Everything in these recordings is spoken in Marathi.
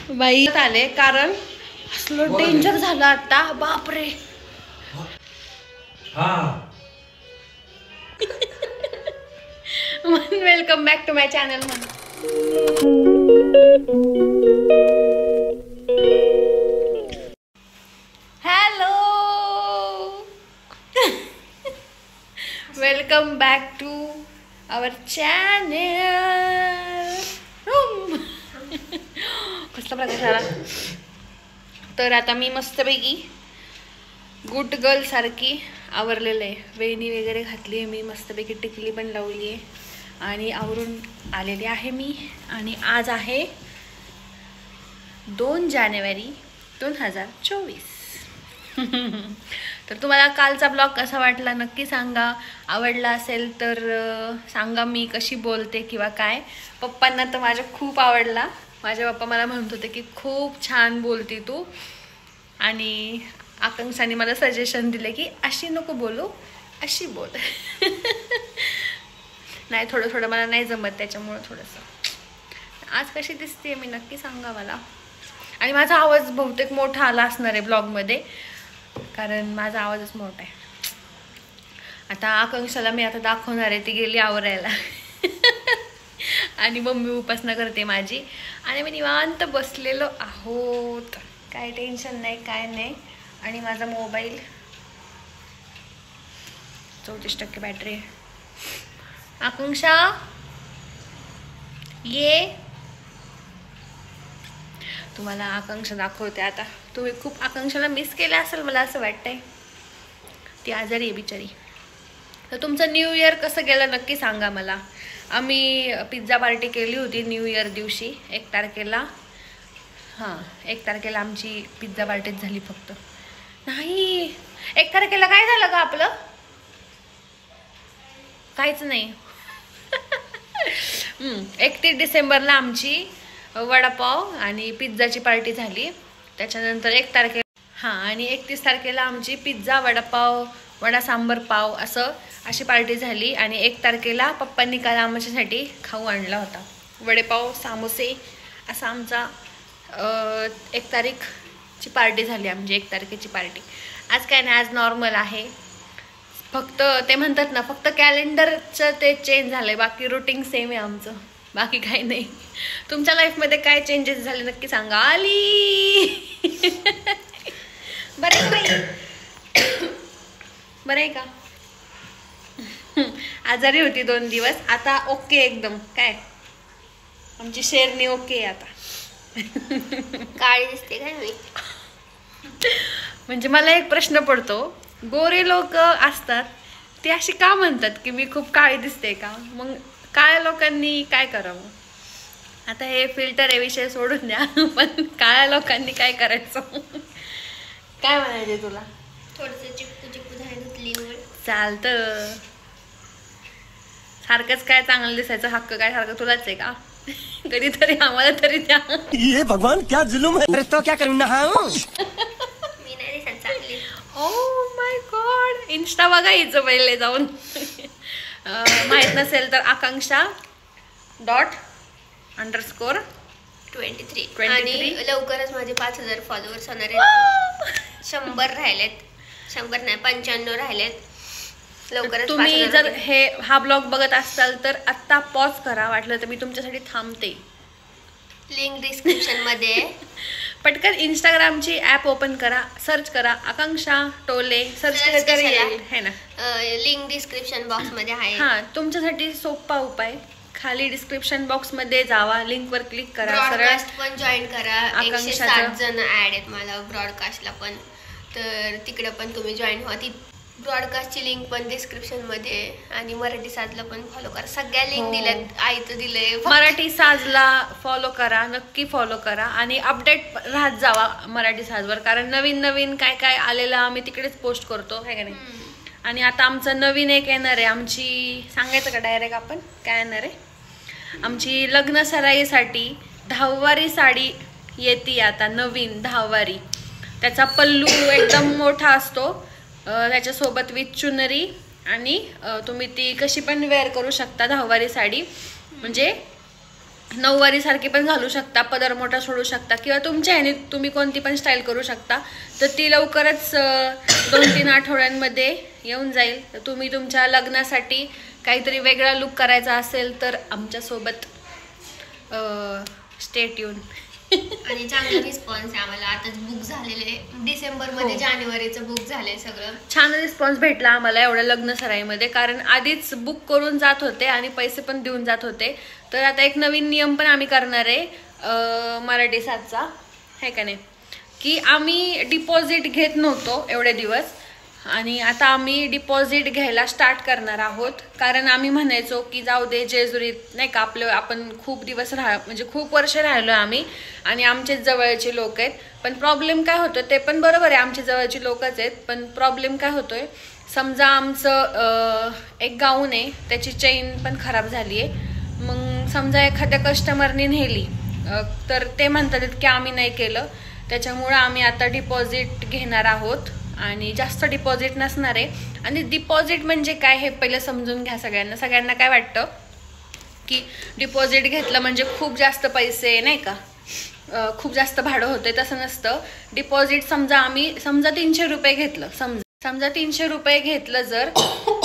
बाई आले कारण असलं डेंजर झालं आता, बापरे. Welcome back to my channel. Hello, welcome back to our channel. कसला प्रकार झाला. तर आता मी मस्तपैकी गुड गर्ल सारखी आवरलेलं आहे. वेणी वगैरे घातली आहे मी, मस्तपैकी टिकली पण लावली आहे आणि आवरून आलेली आहे मी. आणि आज आहे 2 जानेवारी 2024. तर तुम्हाला कालचा ब्लॉग कसा वाटला नक्की सांगा. आवडला असेल तर सांगा मी कशी बोलते किंवा काय. पप्पांना तर माझ्या खूप आवडला. माझे पप्पा मला म्हणत होते की खूप छान बोलती तू. आणि आकांक्षाने मला सजेशन दिले की अशी नको बोलू, अशी बोल. नाही, थोडं थोडं मला नाही जमत, त्याच्यामुळं थोडंसं. आज कशी दिसते मी नक्की सांगा मला. आणि माझा आवाज बहुतेक मोठा आला असणार आहे ब्लॉगमध्ये, कारण माझा आवाजच मोठा आहे. आता आकांक्षाला मी आता दाखवणार आहे. ती गेली आवरायला आणि मम्मी उपासना करते माझी. आणि मी निवांत बसलेलो आहोत, काय टेन्शन नाही, काय नाही. आणि माझा मोबाईल 34% बॅटरी. आकांक्षा ये, तुम्हाला आकांक्षा दाखवते आता. तुम्ही खूप आकांक्षाला मिस केलं असेल मला असं वाटतंय. ती आजारी आहे बिचारी. तर तुमचं न्यू इयर कसं गेलं नक्की सांगा मला. आम्ही पिझ्झा पार्टी केली होती न्यू इयर दिवशी 1 तारखेला. हां, 1 तारखेला आमची पिझ्झा पार्टीच झाली फक्त. नाही, 1 तारखेला काय झालं का आपलं? काहीच नाही. 31 डिसेंबरला आमची वडापाव आणि पिझ्झाची पार्टी झाली. त्याच्यानंतर 1 तारखेला आणि 31 तारखेला आमची पिझ्झा, वडापाव, वडा सांबर पाव अशी पार्टी झाली. आणि 1 तारखेला पप्पांनी काल आमच्यासाठी खाऊ आणला होता, वडेपाव, समोसे. असा आमचा 1 तारीखची पार्टी झाली, आमची 1 तारखेची पार्टी. आज काय नाही, आज नॉर्मल आहे. फक्त ते म्हणतात ना, फक्त कॅलेंडरचं ते चेंज झालंय, बाकी रुटीन सेम आहे आमचं, बाकी काही नाही. तुमच्या लाईफमध्ये काय चेंजेस झाले नक्की सांगा. आली बरं आहे बाई, बरं आहे का? आजारी होती 2 दिवस, आता ओके एकदम. काय आमची शेरनी ओके आता. काळी दिसते काय मी? म्हणजे मला एक प्रश्न पडतो, गोरे लोक असतात ते अशी का म्हणतात की मी खूप काळी दिसते का? मग काळ्या लोकांनी काय करावं? आता हे फिल्टर हे विषय सोडून द्या, पण काळ्या लोकांनी काय करायचं? काय म्हणायचे तुला? थोडंसं चिपकू चिपकू झालं धुतलीवर चालतं. सारखंच काय चांगलं दिसायचं हक्क काय सारखं तुलाच आहे का? कधीतरी आम्हाला तरी द्या. ये भगवान क्या जुलूम है. तो क्या करूँ ना. मी नाही दिसत चांगली. ओ माय गॉड, इंस्टा बघायचं पहिले जाऊन. माहित नसेल तर आकांक्षा._23 आणि लवकरच माझे 5000 फॉलोअर्स होणार आहेत. 100 राहिलेत, 100 नाही 95 राहिलेत. लवकरच. तुम्ही जर हा ब्लॉग बघत असाल तर आत्ता पॉज करा, वाटलं तर मी तुमच्यासाठी थांबते. लिंक डिस्क्रिप्शन मध्ये. पटकन इंस्टाग्रामची ऍप ओपन करा, सर्च करा आकांक्षा टोले, सर्च केलं तर येईल है ना. लिंक डिस्क्रिप्शन बॉक्स मध्ये आहे. हां, तुमच्यासाठी सोपा उपाय, खाली डिस्क्रिप्शन बॉक्स मध्ये जावा, लिंक वर क्लिक करा, ब्रॉडकास्ट पण जॉईन करा. 107 जण ऍड आहेत मला ब्रॉडकास्टला पण, तर तिकडे पण तुम्ही जॉईन व्हा. ती ब्रॉडकास्टची लिंक पण डिस्क्रिप्शन मध्ये. आणि मराठी साजला पण फॉलो करा. सगळ्या लिंक दिल्यात, आईचं दिलंय. मराठी साजला फॉलो करा, नक्की फॉलो करा. आणि अपडेट राहत जावा मराठी साजवर, कारण नवीन नवीन काय काय आलेलं आम्ही तिकडेच पोस्ट करतो, है का नाही. आणि आता आमचं नवीन एक येणार आहे. आमची सांगायचं का डायरेक्ट आपण काय येणार आहे? आमची लग्न सराईसाठी 10वारी साडी येते आता, नवीन 10वारी. त्याचा पल्लू एकदम मोठा असतो, त्याच्यासोबत विथ चुनरी. आणि तुम्ही ती कशी पण वेअर करू शकता 10वारी साडी. म्हणजे नऊवारी सारखी पण घालू शकता, पदर मोठा सोडू शकता किंवा तुमच्या ह्याने तुम्ही कोणती पण स्टाईल करू शकता. तर ती लवकरच 2-3 आठवड्यांमध्ये येऊन जाईल. तर तुम्ही तुमच्या लग्नासाठी काहीतरी वेगळा लुक करायचा असेल तर आमच्यासोबत स्टे ट्यून. आणि चांगला रिस्पॉन्स आहे आम्हाला. आताच बुक झालेले डिसेंबरमध्ये, जानेवारीचं बुक झालंय सगळं. छान रिस्पॉन्स भेटला आम्हाला एवढ्या लग्न सराईमध्ये, कारण आधीच बुक करून जात होते आणि पैसे पण देऊन जात होते. तर आता एक नवीन नियम पण आम्ही करणार आहे मराठी साजचा, आहे का नाही, की आम्ही डिपॉझिट घेत नव्हतो एवढे दिवस आणि आता आम्ही डिपॉझिट घ्यायला स्टार्ट करणार आहोत. कारण आम्ही म्हणायचो की जाऊ दे जेजुरीत नाही का आपण खूप दिवस म्हणजे खूप वर्ष राहिलो आम्ही आणि आमचेच जवळचे लोक आहेत. पण प्रॉब्लेम काय होतो ते पण बरोबर आहे, आमचे जवळचे लोकच आहेत. पण प्रॉब्लेम काय होतोय, समजा आमचं एक गाऊन आहे त्याची चेन पण खराब झाली आहे. मग समजा एखाद्या कस्टमरने नेली तर ते म्हणतात की आम्ही नाही केलं. त्याच्यामुळं आम्ही आता डिपॉझिट घेणार आहोत आणि जास्त डिपॉझिट नसणार आहे. आणि डिपॉझिट म्हणजे काय हे पहिलं समजून घ्या. सगळ्यांना काय वाटतं की डिपॉझिट घेतलं म्हणजे खूप जास्त पैसे नाही का, खूप जास्त भाडं होते. तसं नसतं. डिपॉझिट समजा 300 रुपये घेतलं, समजा 300 रुपये घेतलं जर,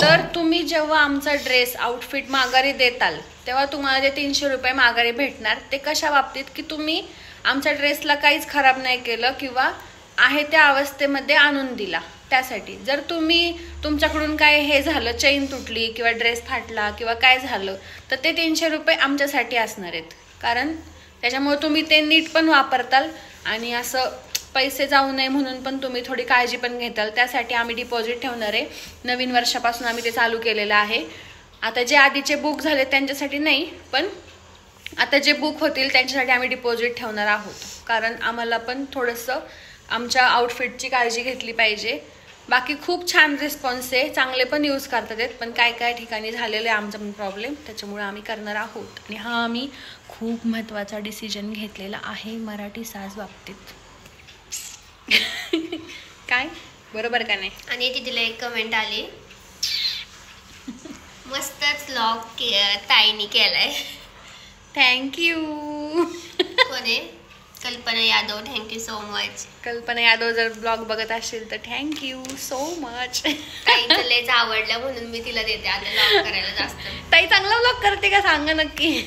तर तुम्ही जेव्हा आमचा ड्रेस आउटफिट माघारी देताल तेव्हा तुम्हाला ते 300 रुपये माघारी भेटणार. ते कशा बाबतीत की तुम्ही आमच्या ड्रेसला काहीच खराब नाही केलं किंवा आहे त्या अवस्थेमध्ये आणून दिला, त्यासाठी. जर तुमच्याकडून काय हे झालं, चेन तुटली किंवा ड्रेस फाटला किंवा काय झालं, तर ते 300 रुपये आमच्यासाठी असणार आहेत. कारण त्याच्यामुळे तुम्ही ते नीट पण वापरताल आणि असं पैसे जाऊ नये म्हणून पण तुम्ही थोडी काळजी पण घेताल. त्यासाठी आम्ही डिपॉझिट ठेवणार आहे. नवीन वर्षापासून आम्ही ते चालू केलेलं आहे. आता जे आधीचे बुक झाले त्यांच्यासाठी नाही, पण आता जे बुक होतील त्यांच्यासाठी आम्ही डिपॉझिट ठेवणार आहोत. कारण आम्हाला पण थोडंसं आमच्या आउटफिटची काळजी घेतली पाहिजे. बाकी खूप छान रिस्पॉन्स आहे, चांगले पण यूज करतात आहेत. पण काय ठिकाणी झालेलं आहे आमचा पण प्रॉब्लेम, त्याच्यामुळे आम्ही करणार आहोत. आणि हा आम्ही खूप महत्त्वाचा डिसिजन घेतलेला आहे मराठी साज बाबतीत. काय बरोबर का नाही. आणि तिला एक कमेंट आली, मस्तच व्लॉग ताईनी केलाय. थँक्यू. कोणी? कल्पना यादव. Thank you so much. कल्पना यादव जर ब्लॉग बघत असेल तर थँक्यू सो मच. ताईचं लयच आवडलं म्हणून मी तिला देते आता ब्लॉग करायला जास्त. ताई चांगला ब्लॉग करते का सांगा नक्की.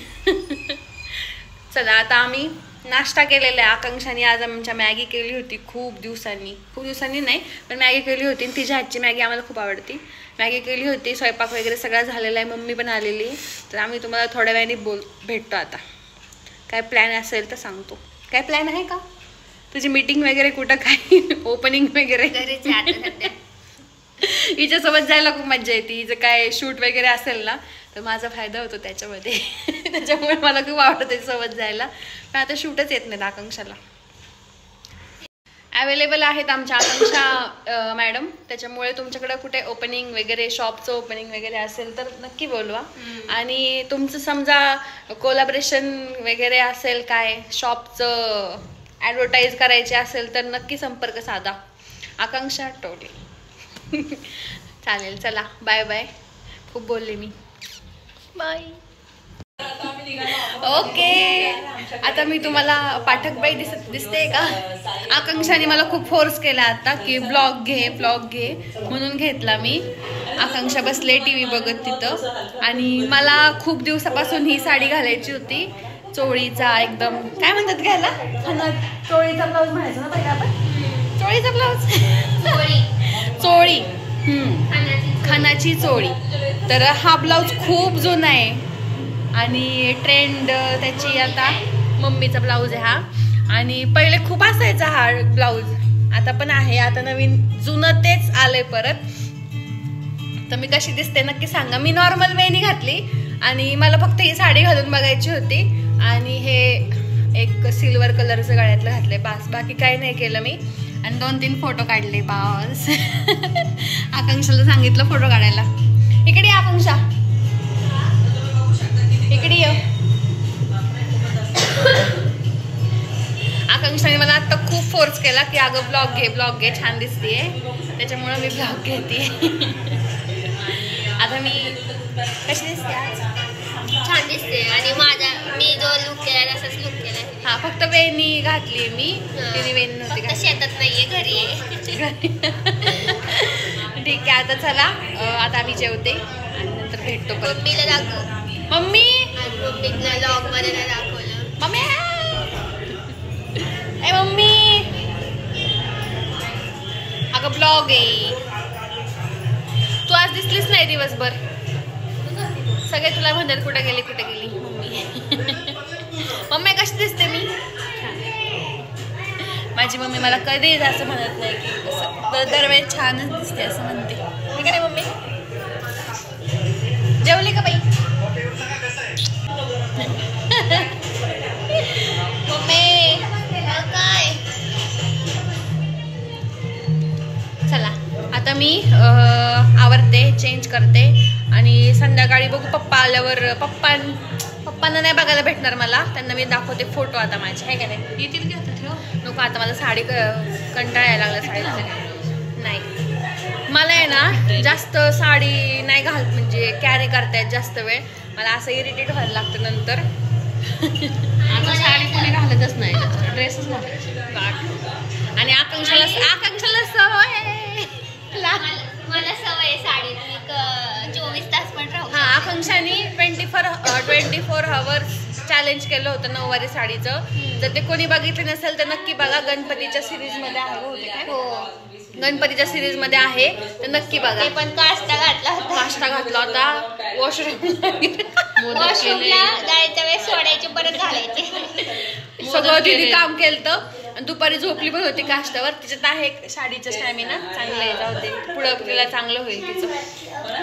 चला आता आम्ही नाश्ता केलेला आहे. आकांक्षाने आज आमच्या मॅगी केली होती खूप दिवसांनी नाही, पण मॅगी केली होती. तिच्या हातची मॅगी आम्हाला खूप आवडती. मॅगी केली होती, स्वयंपाक वगैरे सगळा झालेला आहे. मम्मी पण आलेली. तर आम्ही तुम्हाला थोड्या वेळाने भेटतो. आता काय प्लॅन असेल तर सांगतो. काय प्लॅन आहे का तुझी? मीटिंग वगैरे कुठं, काय ओपनिंग वगैरे? हिच्यासोबत जायला खूप मजा येते. हिचं काय शूट वगैरे असेल ना तर माझा फायदा होतो त्याच्यामध्ये. त्याच्यामुळे मला खूप आवडतं सोबत जायला. पण आता शूटच येत नाही आकांक्षाला. अवेलेबल आहेत आमच्या आकांक्षा मॅडम. त्याच्यामुळे तुमच्याकडे कुठे ओपनिंग वगैरे, शॉपचं ओपनिंग वगैरे असेल तर नक्की बोलवा. आणि तुमचं समजा कोलॅबरेशन वगैरे असेल, काय शॉपचं ॲडव्हर्टाईज करायचे असेल तर नक्की संपर्क साधा. आकांक्षा टोले. चालेल, चला बाय बाय. खूप बोलले मी. बाय. ओके. आता मी तुम्हाला पाठकबाई दिसते का? आकांक्षाने मला खूप फोर्स केला आता की ब्लॉग घे म्हणून घेतला मी. आकांक्षा बसले टीव्ही बघत तिथं. आणि मला खूप दिवसापासून ही साडी घालायची होती, चोळीचा एकदम काय म्हणतात घ्यायला, चोळीचा ब्लाऊज म्हणायचं ना पहिला आपण. चोळीचा ब्लाऊज, चोळी, खानाची चोळी. तर हा ब्लाऊज खूप जुना आहे आणि ट्रेंड त्याची आता मम्मीचा ब्लाऊज आहे हा. आणि पहिले खूप असायचा हा ब्लाऊज, आता पण आहे. आता नवीन जुनं तेच आलंय परत. तर मी कशी दिसते नक्की सांगा. मी नॉर्मल वेणी घातली आणि मला फक्त ही साडी घालून बघायची होती. आणि हे एक सिल्वर कलरचं गळ्यातलं घातलंय बास. बाकी काही नाही केलं मी. आणि 2-3 फोटो काढले बास. आकांक्षाला सांगितलं फोटो काढायला. इकडे आकांक्षा, इकडे ये. आकांक्षाने मला आता खूप फोर्स केला की अगं ब्लॉग घे छान दिसतेय. त्याच्यामुळे मी ब्लॉग घेते. आता मी कशी दिसते आज? छान दिसते आणि मी जो लुक केला तसाच लुक केलाय. हा फक्त वेणी घातली मी, तिने वेणी नव्हती घातली. शेतात नाहीये, घरी आहे. ठीक आहे, आता चला आता आम्ही जेवते आणि नंतर भेटतो परत. मम्मीला दाखव. मम्मी मम्मीला लॉग मध्ये नाही दाखवलं. मम्मी ए मम्मी, अगं ब्लॉग आहे. तू आज दिसलीच नाही दिवसभर. सगळे तुला म्हणतात कुठे गेली मम्मी. मम्मी कशी दिसते मी? माझी मम्मी मला कधीच असं म्हणत नाही की असं दरवेळेस छानच दिसते असं म्हणते. ठीक आहे मम्मी? जेवली का बाई? मम्मी काय? चला आता मी आवरते, चेंज करते आणि संध्याकाळी बघू पप्पा आल्यावर. पप्पांना नाही बघायला भेटणार मला, त्यांना मी दाखवते फोटो आता माझे. आहे का नाही? येतील की आता? ठेव नको, आता मला साडी कंटाळा यायला लागला साडीचं. नाही मला आहे ना जास्त साडी नाही घालत, म्हणजे कॅरी करतायत जास्त वेळ. मला असं इरिटेट व्हायला लागतं नंतर. आता साडी कोणी घालतच नाही, ड्रेसच घालायचे. आणि आकांक्षाला सवय. मला सवय साडी 24 तास पण राहू. हा, आकांक्षाने 24 hours चॅलेंज केलं होतं नऊवारी साडीचं. जर ते कोणी बघितलं नसेल तर नक्की बघा. गणपतीच्या सिरीज मध्ये आहे. हो, गणपतीच्या सिरीज मध्ये आहे तर नक्की बघा. ते पण काष्टा घातला होता. वॉशरूमला जायच्या वेळेस सोडायचे, परत घालायचे. सगळं तिने काम केलं आणि दुपारी झोपली पण होती काष्टावर. तिच्यात आहे साडीचा स्टॅमिना चांगला आहे, जाऊ दे पुढं तिला चांगलं होईल तिचं.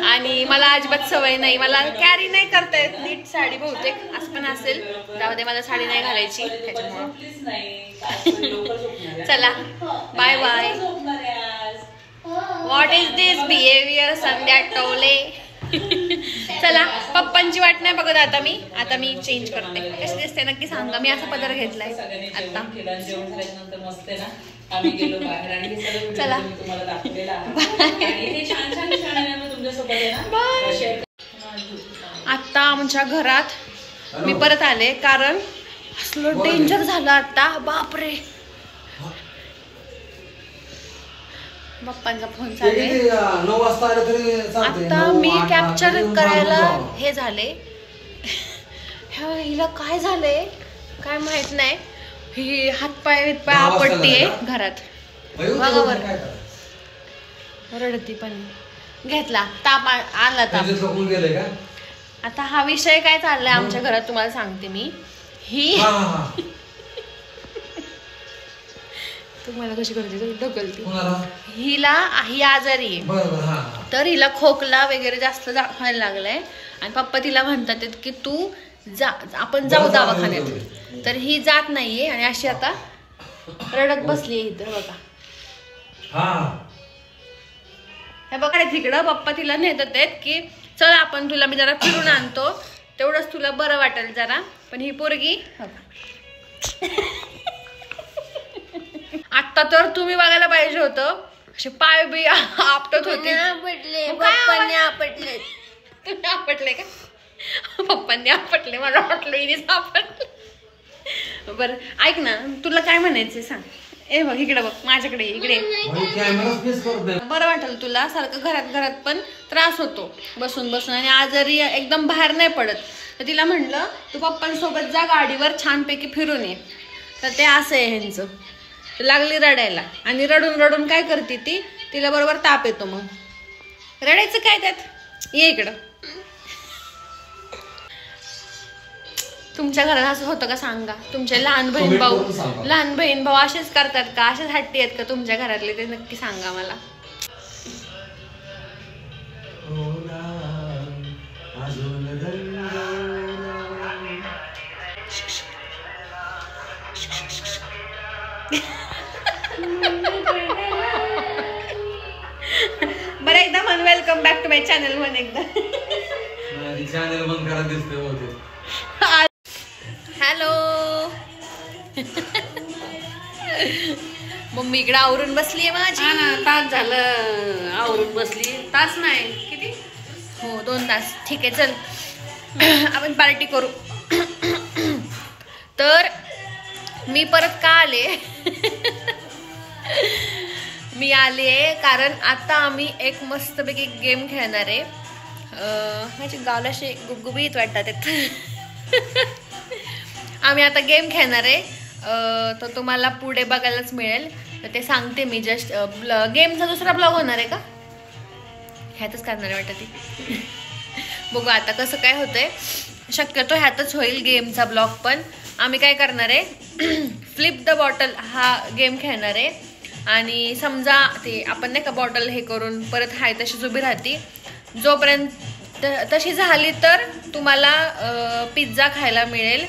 आणि मला अजिबात सवय नाही, मला कॅरी नाही करता येत नीट साडी. बहुतेक असं पण असेल, जाऊ दे मला साडी नाही घालायची त्याच्यामुळं. चला bye bye. What is this behaviour Sandhya Tole. चला पप्पांची वाट नाही बघत आता मी चेंज करते. कशी दिसते नक्की सांगा. मी असा पदर घेतलाय आता. चला आता आमच्या घरात मी परत आले कारण असलं डेंजर झालं आता. बापरे, पप्पांचा फोन चालू आहे. आता मी कॅप्चर करायला हे झाले. हिला काय झालंय काय माहित नाही. ही हातपाय आपटतीये घरात. बघावर रडती पण. घेतला ताप आला ताप. आता हा विषय काय चाललाय आमच्या घरात तुम्हाला सांगते मी. ही तुम्हाला कशी करते ढकलती. ही आजारी आहे तर हिला खोकला वगैरे जास्त व्हायला लागलाय आणि पप्पा तिला म्हणतात की तू जा, आपण जाऊ दवाखान्यात. तर ही जात नाहीये आणि अशी आता रडत बसली इथं. बघा हे बघा तिकडं पप्पा तिला नेतात आहेत की चल आपण तुला मी जरा फिरून आणतो, तेवढंच तुला बरं वाटेल जरा. पण ही पोरगी आता तर तुम्ही बघायला पाहिजे होतं, असे पाय बी आपटत होते. पप्पांनी आपटले. तुम्ही आपटले का? पप्पांनी आपटले, मला वाटलं हिनेच आपटले. बरं ऐक ना, तुला काय म्हणायचं सांग. ए बघ इकडे बघ, माझ्याकडे इकडे. बरं वाटेल तुला. सारखं घरात पण त्रास होतो बसून बसून आणि आजारी एकदम बाहेर नाही पडत. तर तिला म्हटलं तू पप्पांसोबत जा गाडीवर छानपैकी फिरून ये. तर ते असं आहे ह्यांचं. लागली रडायला आणि रडून रडून काय करते ती, तिला बरोबर ताप येतो. मग रडायचं काय त्यात. ये इकडं. तुमच्या घरात असं होतं का सांगा. तुमचे लहान बहीण भाऊ असेच करतात का, असेच हट्टी आहेत का तुमच्या घरातले, ते नक्की सांगा मला. बरं एकदा म्हण welcome back to my channel म्हण एकदा. हॅलो. मम्मी इकडे आवरून बसली आहे माझी. तास झालं आवरून बसली. तास नाही किती, हो 2 तास. ठीक आहे चल आपण पार्टी करू. तर मी परत का आले मी आले कारण आता आम्ही एक मस्तपैकी गेम खेळणार आहे. माझी गावला असे गुबगुबीत वाटतात आम्ही आता गेम खेळणार आहे. तर तुम्हाला पुढे बघायलाच मिळेल. तर ते सांगते मी. जस्ट गेमचा दुसरा ब्लॉग होणार आहे का ह्यातच करणार आहे वाटतं ती. बघू आता कसं काय होतंय. शक्यतो ह्यातच होईल गेमचा ब्लॉग. पण आम्ही काय करणार आहे फ्लिप द बॉटल हा गेम खेळणार आहे. आणि समजा ते आपण नाही का बॉटल हे करून परत हाय तशीच उभी राहते. जोपर्यंत तशी झाली तर तुम्हाला पिझ्झा खायला मिळेल.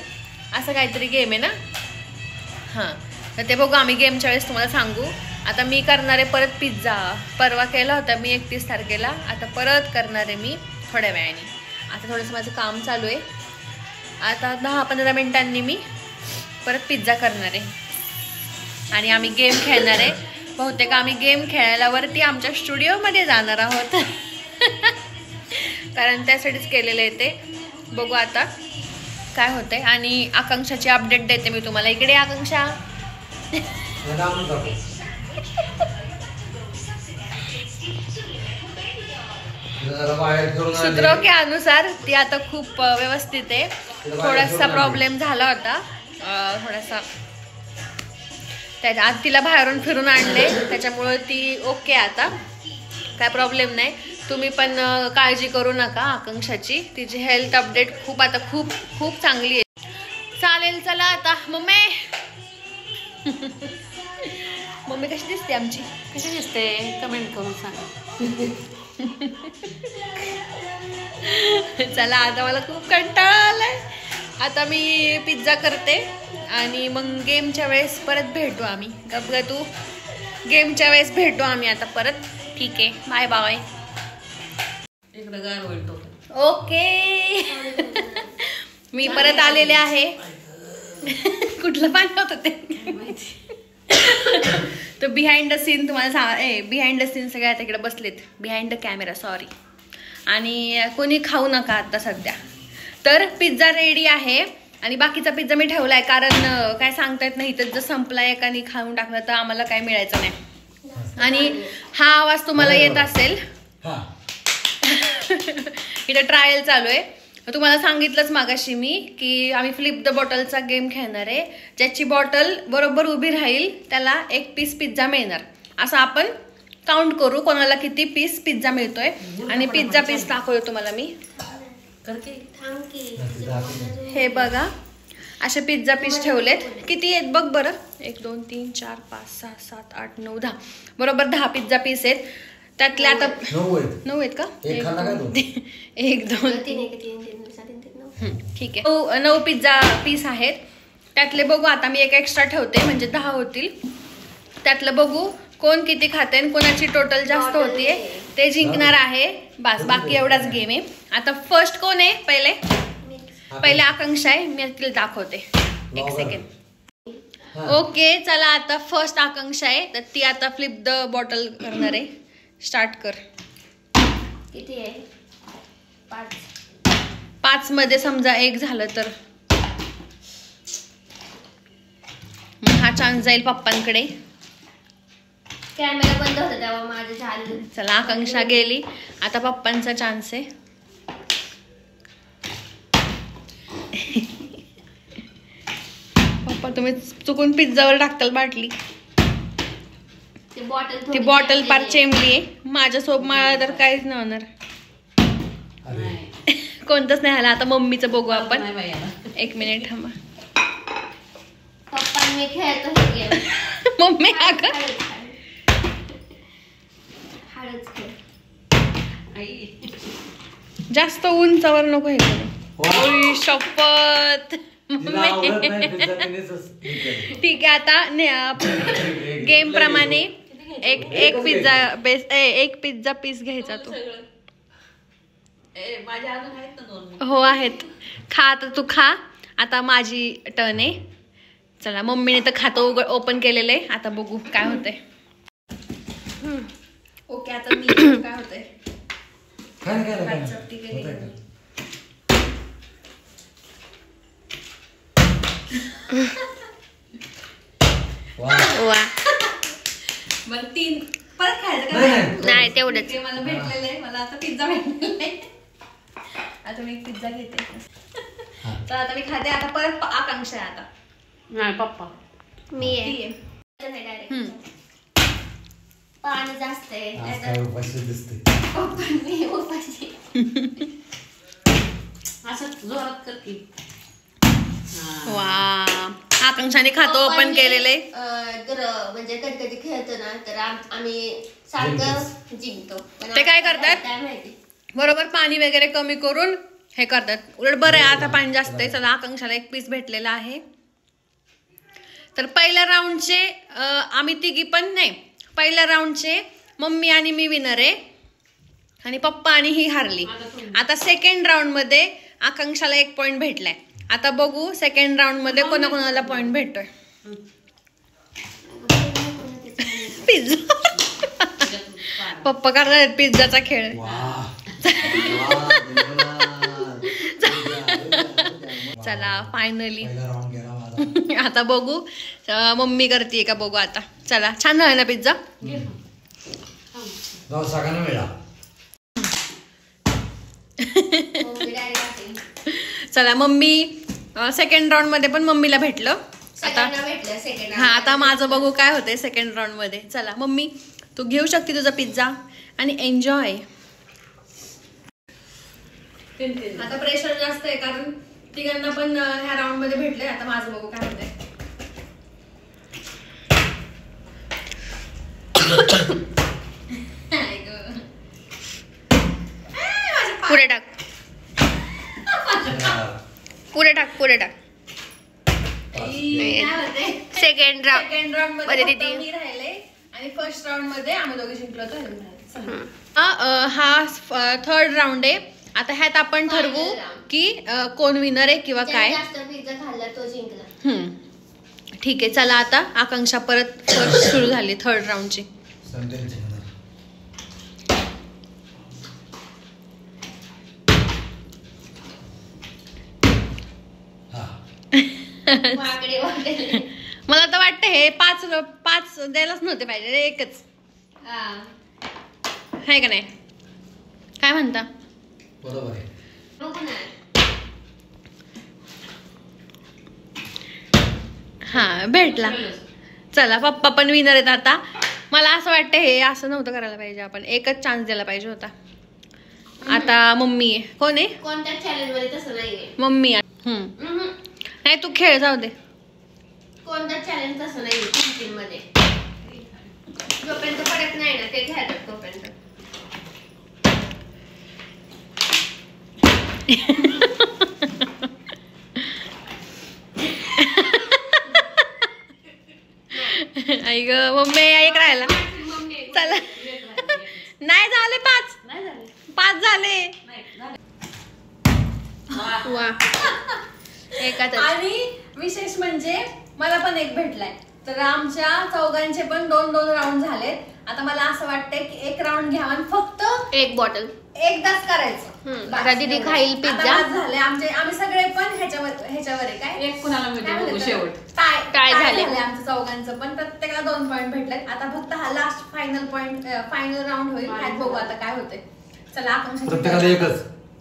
असं काहीतरी गेम आहे ना. हां तर ते बघू आम्ही गेमच्या वेळेस तुम्हाला सांगू. आता मी करणार आहे परत पिझ्झा. परवा केला होता मी 31 तारखेला. आता परत करणार आहे मी थोड्या वेळाने. आता थोडंसं माझं काम चालू आहे. आता 10-15 मिनिटांनी मी परत पिझ्झा करणार आहे. आणि आम्ही गेम खेळणार आहे. बहुतेक आम्ही गेम खेळायला वरती आमच्या स्टुडिओमध्ये जाणार आहोत कारण त्यासाठीच केलेलं आहे ते. बघू आता काय होतंय. आणि आकांक्षाची अपडेट देते मी तुम्हाला. इकडे आकांक्षा सूत्रों के अनुसार ती आता खूप व्यवस्थित आहे. थोडासा प्रॉब्लेम झाला होता. थोडासा त्याच्या आत तिला बाहेरून फिरून आणले त्याच्यामुळे ती ओके आता काय प्रॉब्लेम नाही. तुम्ही पण काळजी करू नका आकांक्षाची. तिची हेल्थ अपडेट खूप आता खूप खूप चांगली आहे. चालेल चला आता. मम्मी मम्मी कशी दिसते आमची. कशी दिसते कमेंट करून सांगा. चला आता मला खूप कंटाळा आलाय. आता मी पिझ्झा करते आणि मग गेमच्या वेळेस परत भेटू आम्ही. गप तू गेमच्या वेळेस भेटू आम्ही आता परत. ठीक आहे बाय बाय. इकडं गार होईल तो. ओके मी परत आलेले आहे. कुठलं पाणी होतं ते तर बिहाइंड द सीन तुम्हाला बिहाइंड द सीन सगळ्या तिकडे बसलेत. Behind the camera sorry. आणि कोणी खाऊ नका आता सध्या. तर पिझ्झा रेडी आहे. आणि बाकीचा पिझ्झा मी ठेवला आहे कारण काय सांगता येत नाही. तर जर संपला एकाने खाऊन टाकलं तर आम्हाला काय मिळायचं नाही. आणि हा आवाज तुम्हाला येत असेल इथं ट्रायल चालू आहे. तुम्हाला सांगितलंच मागाशी मी की आम्ही फ्लिप द बॉटलचा गेम खेळणार आहे. ज्याची बॉटल बरोबर उभी राहील त्याला 1 पीस पिझ्झा मिळणार. असं आपण काउंट करू कोणाला किती पीस पिझ्झा मिळतोय. आणि पिझ्झा पीस दाखवतो तुम्हाला मी. हे बघा असे पिझ्झा पीस ठेवलेत. किती आहेत बघ बरं. 1 2 3 4 5 6 7 8 9 10 बरोबर 10 पिझ्झा पीस आहेत. त्यातले आता 9 आहेत का. 1 2 3 ठीक आहे 9 पिझ्झा पीस आहेत. त्यातले बघू आता मी एक एक्स्ट्रा ठेवते म्हणजे 10 होतील. त्यातलं बघू कोण किती खाते आणि कोणाची टोटल जास्त होतीये ते जिंकणार आहे. बस बाकी एवढाच गेम आहे. आता फर्स्ट कोण आहे. पहिले आकांक्षा आहे. मी तिला दाखवते 1 सेकंड. ओके चला आता फर्स्ट आकांक्षा आहे. तर ती आता फ्लिप द बॉटल करणार आहे. स्टार्ट कर. किती आहे 5 मध्ये समजा 1 झालं तर हा चान्स जाईल पप्पांकडे. कॅमेरा बंद होता तेव्हा माझं झालं. चला आकांक्षा गेली. आता पप्पांचा चान्स आहे. पप्पा तुम्ही चुकून पिझ्झावर टाकताल बाटली. ती बॉटल पार चेंबली आहे. माझ्यासोबत मला तर काहीच नाही होणार. कोणतंच नाही आला. आता मम्मीचं बघू आपण. 1 मिनिट थांबा. पप्पा मी खेळतो मम्मी अगं जास्त उंचावर नको हे करू. शपथ ठीक आहे. आता गेम प्रमाणे एक पिझ्झा पीस घ्यायचा तो. हो आहेत. खा आता तू खा. आता माझी टर्न आहे. चला मम्मीने तर खातं ओपन केलेलं आहे. आता बघू काय होतंय. ओके आता मी काय होतंय. वा मग 3 परत खायचं का? नाही तेवढंच. मला भेटलेलं आहे, मला आता पिझ्झा भेटलेला आहे. आता मी पिझ्झा घेते. तर आता मी खाते. आता परत आकांक्षा आहे. आता नाही पप्पा मी आहे. पाणी जास्त आहे. असं जोरात कर की. वा आकांक्षाने खातो ओपन केलेले. तर म्हणजे कधी कधी खेळतो ना तर आम्ही सारखं जिंकतो. ते काय करतात? काय माहिती. बरोबर पाणी वगैरे कमी करून हे करतात. उलट बरं आहे आता पाणी जास्त आहे. चला आकांक्षाला 1 पीस भेटलेला आहे. तर पहिल्या राऊंडचे आम्ही तिघी पण नाही. पहिल्या राऊंडचे मम्मी आणि मी विनर आहे आणि पप्पा आणि ही हारली. आता सेकंड राऊंड मध्ये आकांक्षाला 1 पॉइंट भेटलाय. आता बघू सेकंड राऊंड मध्ये कोणाकोणाला पॉइंट भेटतोय. पिझ्झा पप्पा करणार पिझ्झाचा खेळ. चला फायनली आता बघू मम्मी करते का बघू. आता चला छान झाला ना पिझ्झा. चला मम्मी सेकंड राऊंड मध्ये पण मम्मीला भेटलं. आता हा आता माझं बघू काय होतंय सेकंड राऊंड मध्ये. चला मम्मी तू घेऊ शकते तुझा पिझ्झा आणि एन्जॉय. आता प्रेशर जास्त आहे कारण तिघांना पण ह्या राऊंड मध्ये भेटले. आता माझं बघू काय होतंय. पुढे टाक पुढे टाक पुढे टाक. सेकंड राऊंड मध्ये दीदी राहिले आणि फर्स्ट राऊंड मध्ये आम्ही दोघे जिंकलो होतो. हा थर्ड राऊंड आहे. आता ह्यात आपण ठरवू की कोण विनर आहे किंवा काय. पिझ्झा खाल्ला तो जिंकला. ठीक आहे चला आता आकांक्षा परत सुरू झाली थर्ड राऊंडची. मला तर वाटतं हे 5 द्यायलाच नव्हते पाहिजे. 1च आहे का नाही काय म्हणता. बरोबर आहे. हा भेटला. चला पप्पा पण विनर आहेत. आता मला असं वाटतं हे असं नव्हतं करायला पाहिजे. आपण 1च चान्स द्यायला पाहिजे होता. आता मम्मी आहे. कोण आहे कोणत्या चॅलेंज मध्ये तसं नाहीये. मम्मी नाही तू खेळ जाऊ दे. कोणता चॅलेंज तसं नाहीये. किचन मध्ये जोपर्यंत पडत नाही ना ते खेळतात तोपर्यंत. आई ग मम्मी एक राहिला. चला नाही झाले 5 झाले. वा आणि विशेष म्हणजे मला पण 1 भेटलाय. तर आमच्या चौघांचे पण 2-2 राऊंड झालेत. आता मला असं वाटतंय की 1 राऊंड घ्यावा आणि फक्त 1 बॉटल एकदाच करायचं. आता दीदी खाईल पिझ्झा. झाले आम्ही सगळे पण ह्याच्यावर आहे काय एक कुणाला मिळते शेवट टाय झाले आमच्या चौघांचं पण. प्रत्येकाला 2 पॉइंट भेटलेत. आता फक्त हा लास्ट फायनल राऊंड होईल. त्यात बघू आता काय होतंय. चला आकांक्षा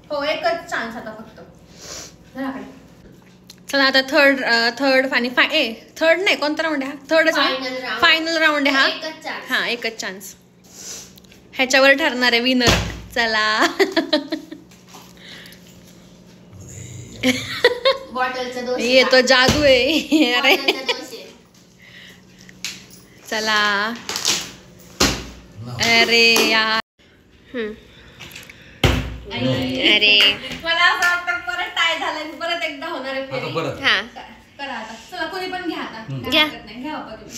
हो 1च चान्स आता फक्त. चला आता थर्ड आणि थर्ड नाही कोणता राऊंड आहे हा. थर्डच फायनल राऊंड आहे हा. हा 1च चान्स. ह्याच्यावर ठरणार आहे विनर. चला ये तो जादू आहे. अरे चला अरे यार. अरे मला असं वाटतं परत टाय झालं परत एकदा होणार आहे. हा करा आता. चला कोणी पण घ्या आता. घ्या घ्या बाबा तुम्ही.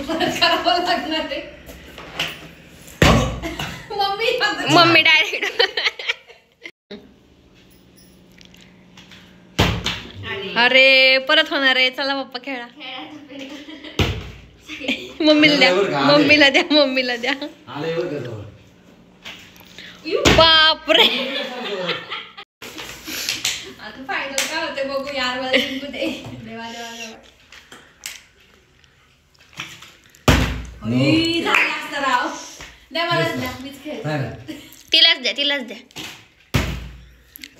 परत करावं लागणार आहे. Mummy direct. अरे परत होणार आहे. चला पप्पा खेळा. मम्मीला द्या. बापरे आता फायनल काय होते बघू यार. मला जिंकू दे. देवा देवा देवा. झाला असता राव. द्या मलाच द्या. मीच खेळ. तिलाच द्या तिलाच द्या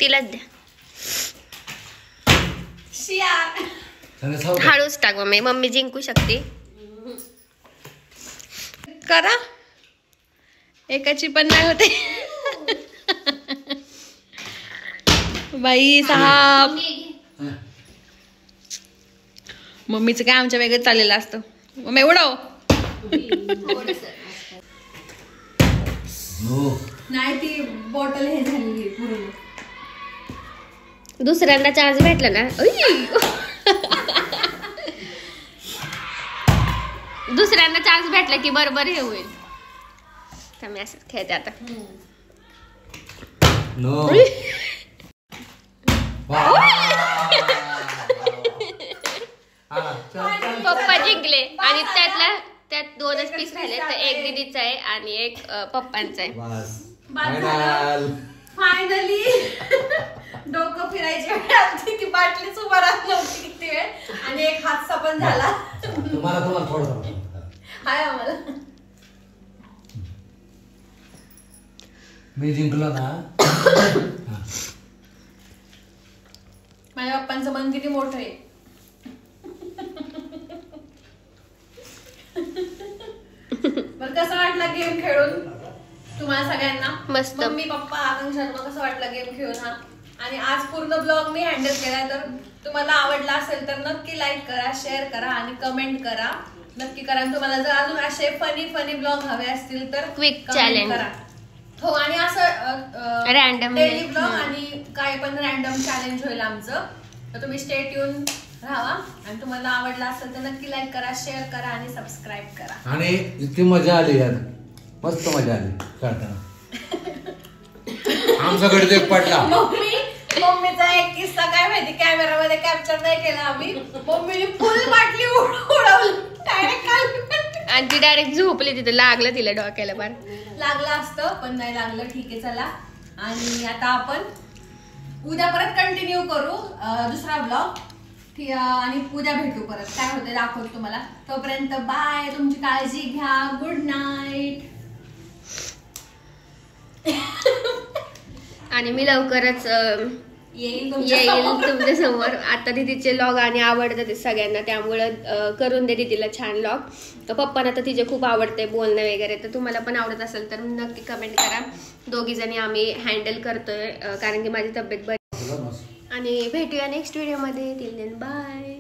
तिलाच द्या. शियार. हळूच टाक मम्मी. मम्मी जिंकू शकते. करा. एकाची पण नाही होते. बाई साहेब. मम्मीचं काय आमच्या वेगळं चाललेलं असतं. मम्मी उडव. नाही ती बॉटल हे झाली पूर्ण. दुसऱ्यांदा चार्ज भेटला ना. दुसऱ्यांदा चान्स भेटला की बरोबर हे होईल. तर मी असंच खेळते आता. पप्पा जिंकले आणि त्यात 2च पीस राहिले. तर एक दीदीचा आहे आणि एक पप्पांचा आहे. फायनली डोकं फिरायची वेळ आली की बाटलीच उभा राहत नव्हती किती वेळ. आणि एक हादसा पण झाला. हाय आम्हाला. मी जिंकलो ना. माझ्या पप्पांचं मन किती मोठं आहे. बरं कसं वाटला गेम खेळून तुम्हाला सगळ्यांना? मस्त. मम्मी पप्पा आकांक्षा कसं वाटलं गेम खेळून हा? आणि आज पूर्ण ब्लॉग मी हँडल केलाय. तर तुम्हाला आवडला असेल तर नक्की लाईक करा, शेअर करा आणि कमेंट करा. नक्की करा. तुम्हाला जर अजून असे फनी ब्लॉग हवे असतील तर क्विक चॅलेंज करा. हो आणि असं रॅन्डम डेली ब्लॉग आणि काय पण रॅन्डम चॅलेंज होईल आमचं. तर तुम्ही स्टे ट्यून राहा. आणि तुम्हाला आवडला असेल तर नक्की लाईक करा, शेअर करा आणि सबस्क्राईब करा. आणि इतकी मजा आली यार. मस्त मजा आली खेळताना. आमच्याकडे एक पडला. मम्मीचा एक किस्सा काय माहिती कॅमेरामध्ये कॅप्चर नाही केला आम्ही. मम्मीने फुल बाटली उडवली आणि ती डायरेक्ट झोपली. तिथे लागलं तिला डोक्याला बार. लागलं असतं पण नाही लागलं. ठीक आहे चला. आणि आता आपण उद्या परत कंटिन्यू करू दुसरा ब्लॉग. आणि उद्या भेटू परत. काय होते दाखवतो तुम्हाला. तोपर्यंत बाय. तुमची काळजी घ्या. Good night. आणि मी लवकरच येईल तुमच्या समोर. आता दीदीचे लॉग आणि आवडतात ते सगळ्यांना. त्यामुळं करून दे दीदीला छान लॉग. पप्पांना तर तिचे खूप आवडते बोलणं वगैरे. तर तुम्हाला पण आवडत असेल तर नक्की कमेंट करा. दोघी जणी आम्ही हँडल करतोय कारण की माझी तब्येत बरी. आणि भेटूया नेक्स्ट व्हिडिओमध्ये. Till then bye.